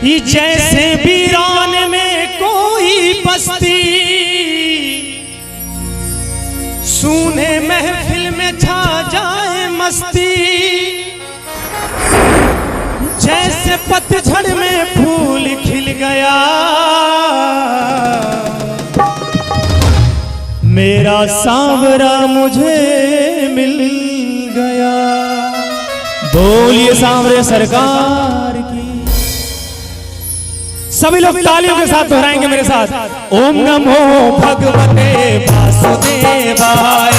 ये जैसे वीरान में कोई बस्ती, सुने महफिल में छा जाए मस्ती। जैसे पतझड़ में फूल खिल गया, मेरा सांवरा मुझे मिल गया। बोलिए सांवरे सरकार की। सभी लोग तालियों के साथ दोहराएंगे मेरे साथ। ओम नमो भगवते वासुदेवाय,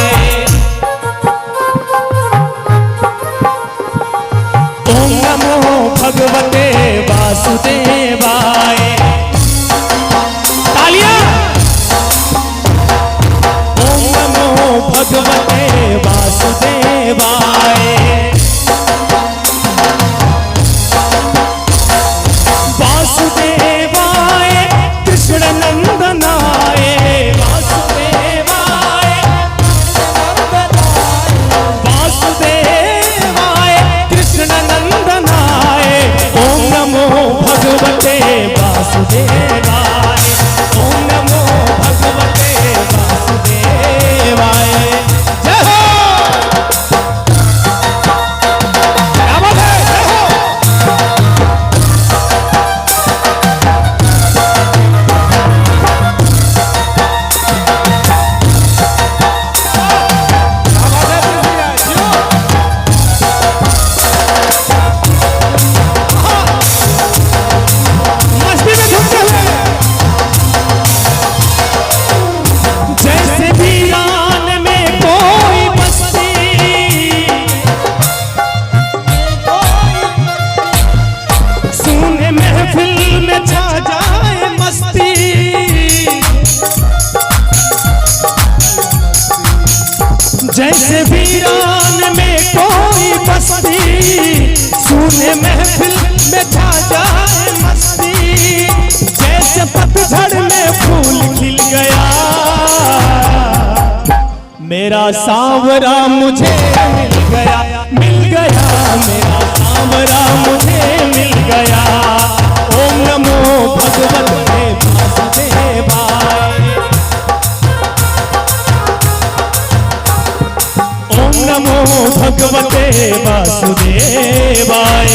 ओम नमो भगवते वासुदेवाय। तालियां। ओम नमो भगवते वासुदेवाय, वासुदेवाय कृष्ण नंदनाय, वासुदेवाय वासुदेवाय कृष्ण नंदनाय। ओम नमो भगवते वासुदेवाय, ओम नमो भगवते वासुदेवाय। जय हो। क्या बात है, जय हो। जैसे वीरान में कोई बस्ती, सुने महफिल में छा जाए मस्ती। जैसे पतझड़ में फूल खिल गया, मेरा सांवरा मुझे मिल गया, मिल गया। मेरा सांवरा मुझे मिल गया। ओम नमो भगवते वासुदेवाय, ओम नमो भगवते वासुदेवाय।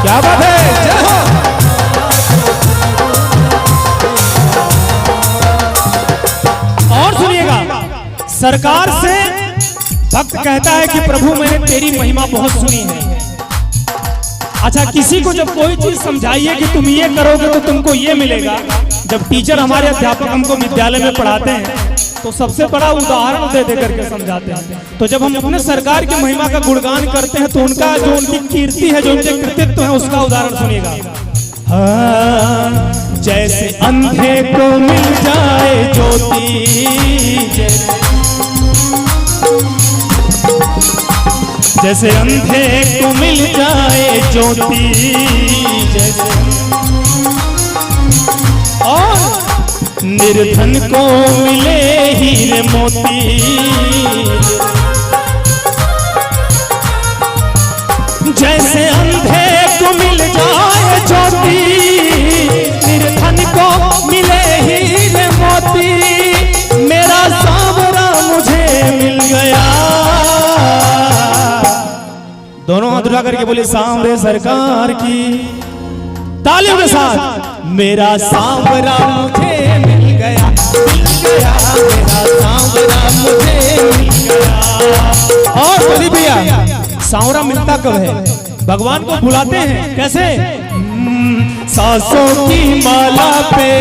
क्या बात है, जय हो। और सुनिएगा, सरकार से भक्त कहता है कि प्रभु मैंने तेरी महिमा बहुत सुनी है। अच्छा, किसी को जब कोई चीज समझाइए कि तुम ये करोगे तो तुमको ये मिलेगा। जब टीचर हमारे अध्यापक हमको विद्यालय में पढ़ाते हैं तो सबसे बड़ा उदाहरण दे दे करके समझाते हैं। तो जब हम अपने सरकार की महिमा का गुणगान करते हैं तो उनका जो उनकी कीर्ति है, जो उनके कृतित्व है, उसका उदाहरण सुनिएगा। हाँ, जैसे अंधे को मिल जाए ज्योति, जैसे अंधे को मिल जाए ज्योति, जैसे और निर्धन को मिले हीरे मोती। जैसे अंधे को मिल जाए ज्योति, निर्धन को मिले हीरे मोती। मेरा सांवरा मुझे मिल गया। दोनों हाथ उठा करके बोले सांवरे सरकार की। तालियों के साथ। मेरा सांवरा मुझे मिल गया, मिल गया। मेरा सांवरा मुझे मिल गया। और बोली भैया, सांवरा मिलता कब है? भगवान को बुलाते हैं कैसे? सांसों की माला पे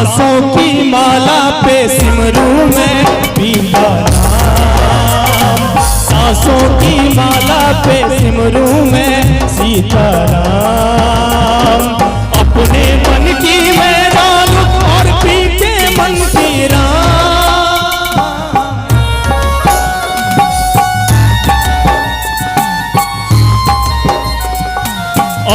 सांसों की माला पे सिमरू मैं पीता नाम, सांसों की माला पे सिमरू मैं सीताराम। अपने मन की मैं डालूं और पी के मन की राम।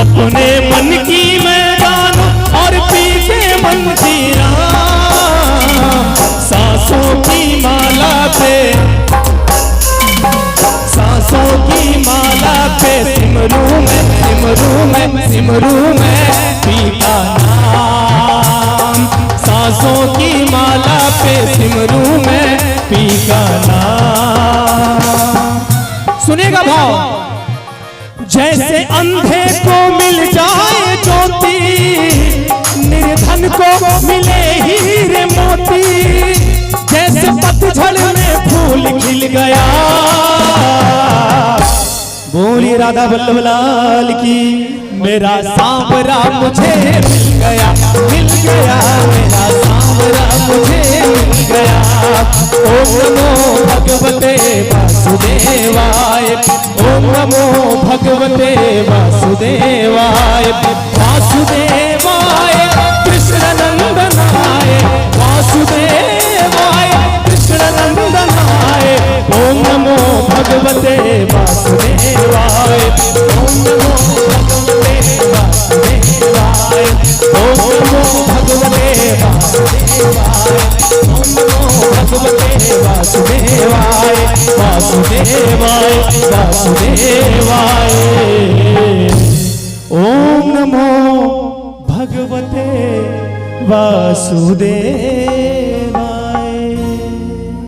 अपने मन की मैं डालूं और पी के मन की राम। सांसों की माला पे, सांसों की माला पे सिमरू मैं, सिमरू मैं, सिमरू मैं पीता नाम। सांसों की माला पे सिमरू मैं पीता नाम। सुनेगा भाव, जैसे अंधे को मिल जाए ज्योति, निर्धन को मिले हीरे मोती। जैसे पतझड़ में फूल खिल गया, बोली राधा वल्लभ लाल की। मेरा सांवरा मुझे मिल गया, मिल गया, मेरा सांवरा मुझे मिल गया। ओम नमो भगवते वासुदेवाय, ओम नमो भगवते वासुदेवाय। वासुदेवाय कृष्ण नंदनाय, वासुदेवाय कृष्ण नंदनाय। ओम नमो भगवते वासुदेवाय, ओम नमो भगवते वासुदेवाय। ओम नमो भगवते वासुदेवाय, ओम नमो भगवते वासुदेवाय, वासुदेवाय वासुदेवाय। ओम नमो भगवते वासुदेवाय।